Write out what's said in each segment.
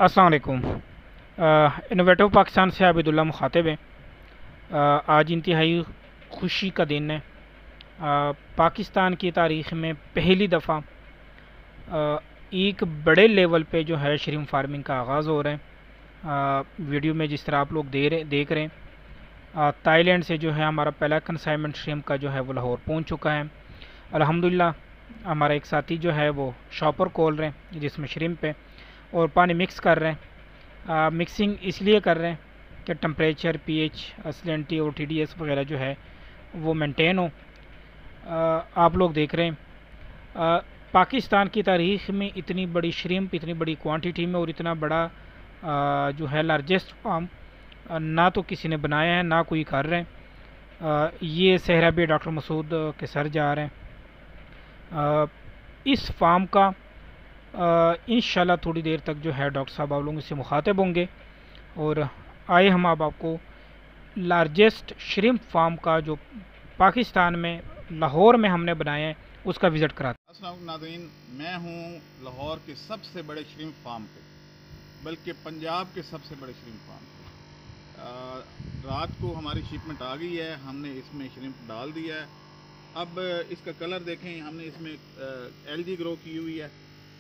अस्सलाम वालेकुम। इनोवेटिव पाकिस्तान से आबिदुल्ला मुखातिब हैं। आज इंतहाई खुशी का दिन है। पाकिस्तान की तारीख़ में पहली दफ़ा एक बड़े लेवल पे जो है श्रिम्प फार्मिंग का आगाज़ हो रहा है। वीडियो में जिस तरह आप लोग देख रहे हैं, ताइलैंड से जो है हमारा पहला कंसाइनमेंट श्रिम्प का जो है वो लाहौर पहुंच चुका है। अल्हम्दुलिल्लाह हमारा एक साथी जो है वो शॉपर खोल रहे हैं जिसमें श्रिम्प है और पानी मिक्स कर रहे हैं। मिक्सिंग इसलिए कर रहे हैं कि टेम्परेचर, पीएच, सैलिनिटी और टीडीएस वगैरह जो है वो मेंटेन हो। आप लोग देख रहे हैं पाकिस्तान की तारीख़ में इतनी बड़ी श्रिम्प, इतनी बड़ी क्वांटिटी में और इतना बड़ा जो है लार्जेस्ट फार्म ना तो किसी ने बनाया है, ना कोई कर रहे हैं। ये सहरा भी डॉक्टर मसूद के सर जा रहे हैं। इस फार्म का इंशाल्लाह थोड़ी देर तक जो है डॉक्टर साहब आप लोगों से मुखातिब होंगे और आए हम अब आपको लार्जेस्ट श्रिम्प फार्म का जो पाकिस्तान में लाहौर में हमने बनाया है उसका विज़िट कराते हैं। अस्सलाम वालेकुम नाज़रीन, मैं हूँ लाहौर के सबसे बड़े श्रिम्प फार्म पे, बल्कि पंजाब के सबसे बड़े श्रिम्प फार्म पे। रात को हमारी शिपमेंट आ गई है, हमने इसमें श्रिम्प डाल दिया है। अब इसका कलर देखें, हमने इसमें एलगी ग्रो की हुई है।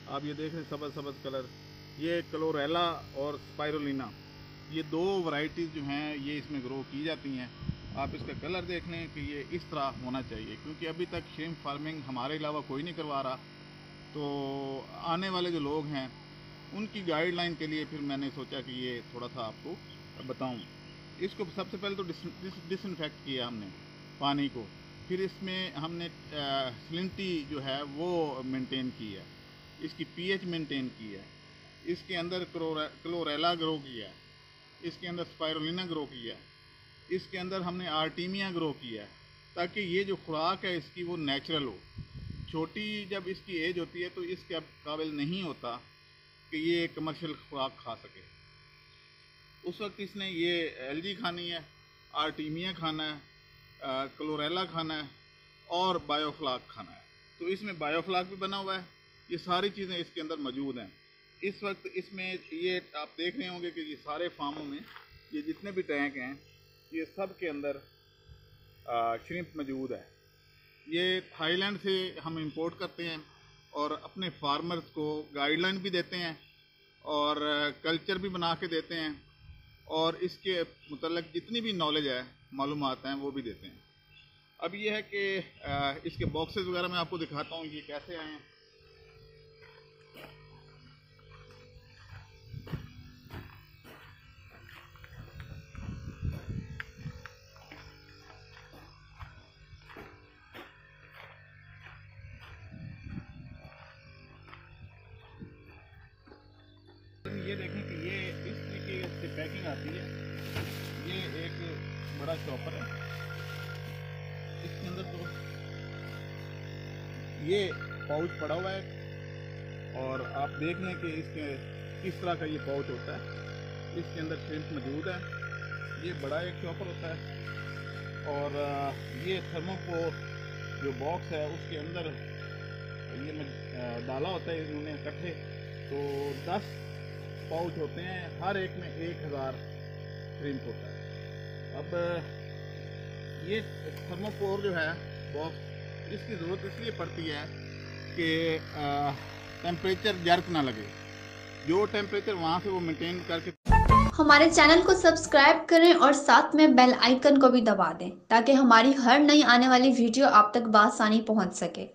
आप ये देख रहे हैं सबज सबज कलर, ये क्लोरेला और स्पाइरुलिना, ये दो वैरायटीज़ जो हैं ये इसमें ग्रो की जाती हैं। आप इसका कलर देख लें कि ये इस तरह होना चाहिए, क्योंकि अभी तक श्रिम्प फार्मिंग हमारे अलावा कोई नहीं करवा रहा। तो आने वाले जो लोग हैं उनकी गाइडलाइन के लिए फिर मैंने सोचा कि ये थोड़ा सा आपको बताऊं। इसको सबसे पहले तो डिसइंफेक्ट किया हमने पानी को, फिर इसमें हमने सैलिनिटी जो है वो मेंटेन की है, इसकी पीएच मेंटेन की है, इसके अंदर क्लोरेला ग्रो किया है, इसके अंदर स्पाइरुलिना ग्रो किया है, इसके अंदर हमने आर्टीमिया ग्रो किया है, ताकि ये जो खुराक है इसकी वो नेचुरल हो। छोटी जब इसकी एज होती है तो इसके काबिल नहीं होता कि ये कमर्शियल खुराक खा सके। उस वक्त इसने ये एलजी खानी है, आर्टीमिया खाना है, क्लोरेला खाना है और बायोफ्लाक खाना है। तो इसमें बायोफ्लाक भी बना हुआ है, ये सारी चीज़ें इसके अंदर मौजूद हैं। इस वक्त इसमें ये आप देख रहे होंगे कि ये सारे फार्मों में ये जितने भी टैंक हैं ये सब के अंदर श्रिम्प मौजूद है। ये थाईलैंड से हम इंपोर्ट करते हैं और अपने फार्मर्स को गाइडलाइन भी देते हैं और कल्चर भी बना के देते हैं और इसके मुतल्लिक़ जितनी भी नॉलेज है, मालूमात हैं, वो भी देते हैं। अब ये है कि इसके बॉक्सेस वगैरह मैं आपको दिखाता हूँ ये कैसे आए हैं। ये देखें कि ये इस तरीके से पैकिंग आती है। ये एक बड़ा चॉपर है, इसके अंदर तो ये पाउच पड़ा हुआ है और आप देख लें कि इसके किस तरह का ये पाउच होता है। इसके अंदर श्रिम्प मौजूद है। ये बड़ा एक चॉपर होता है और ये थर्मोपोर जो बॉक्स है उसके अंदर ये डाला होता है इन्होंने इकट्ठे। तो 10 पाउच होते हैं, हर एक में 1000 श्रिम्प होता है। अब ये थर्मोपोर जो है बॉक्स, इसकी ज़रूरत इसलिए पड़ती है कि टेम्परेचर जर्क ना लगे। जो टेम्परेचर वहाँ से वो मेंटेन करके। हमारे चैनल को सब्सक्राइब करें और साथ में बेल आइकन को भी दबा दें ताकि हमारी हर नई आने वाली वीडियो आप तक बआसानी पहुँच सके।